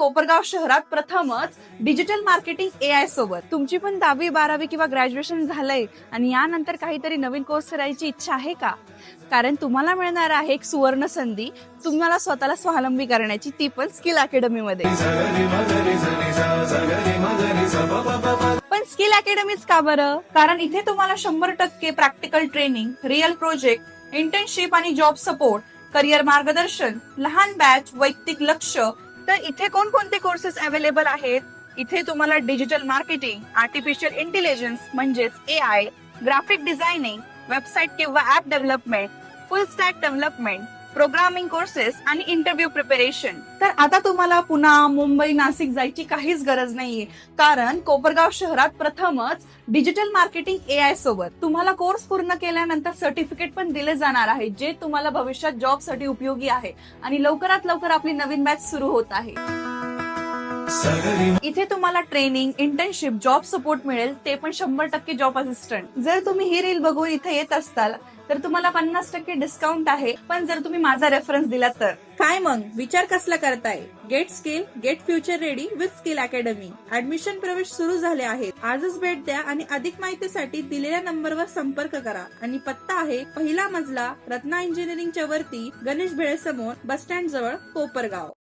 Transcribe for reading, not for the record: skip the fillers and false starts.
कोपरगाव शहरात प्रथमच digital marketing AI सोबत. तुमची पण 10वी 12वी किंवा ग्रॅज्युएशन झालंय आणि यानंतर काहीतरी नवीन कोर्स करायची इच्छा आहे का? कारण तुम्हाला मिळणार आहे एक सुवर्ण संधी तुम्हाला स्वतःला स्वावलंबी करण्याची, ती पण स्किल अकॅडमी मध्ये. पण स्किल अकॅडमीच का बरं? कारण इथे तुम्हाला 100% practical training, real project, internship आणि जॉब सपोर्ट, करिअर मार्गदर्शन, लहान बॅच, वैयक्तिक लक्ष. तर इथे कोणकोणते कोर्सेस अवेलेबल आहेत? इथे तुम्हाला डिजिटल मार्केटिंग, आर्टिफिशियल इंटेलिजन्स म्हणजेच AI, ग्राफिक डिझायनिंग, वेबसाईट किंवा ऍप डेव्हलपमेंट, फुल स्टॅक डेव्हलपमेंट, प्रोग्रामिंग कोर्सेस आणि इंटरव्ह्यू प्रिपरेशन. तर आता तुम्हाला पुन्हा, मुंबई, नाशिक जायची काहीच गरज नाहीये, कारण कोपरगाव शहरात प्रथमच डिजिटल मार्केटिंग AI सोबत तुम्हाला कोर्स पूर्ण केल्यानंतर सर्टिफिकेट पण दिले जाणार आहे, जे तुम्हाला भविष्यात जॉबसाठी उपयोगी आहे. आणि लवकरात लवकर आपली नवीन बॅच सुरू होत आहे. इथे तुम्हाला ट्रेनिंग, इंटर्नशिप, जॉब सपोर्ट मिळेल, ते पण 100% जॉब असिस्टंट. जर तुम्ही ही रील बघून इथे येत असताल तर तुम्हाला 50% डिस्काउंट आहे, पण जर तुम्ही माझा रेफरन्स दिला तर. काय मग विचार कसला करताय? Get skill, get future ready with skill academy. Admission प्रवेश सुरू झाले आहेत. आजच भेट द्या आणि अधिक माहितीसाठी दिलेल्या नंबरवर संपर्क करा. आणि पत्ता आहे पहिला मजला, रत्ना इंजिनिअरिंगच्या वरती, गणेश भेळे समोर, बस स्टँड जवळ, कोपरगाव.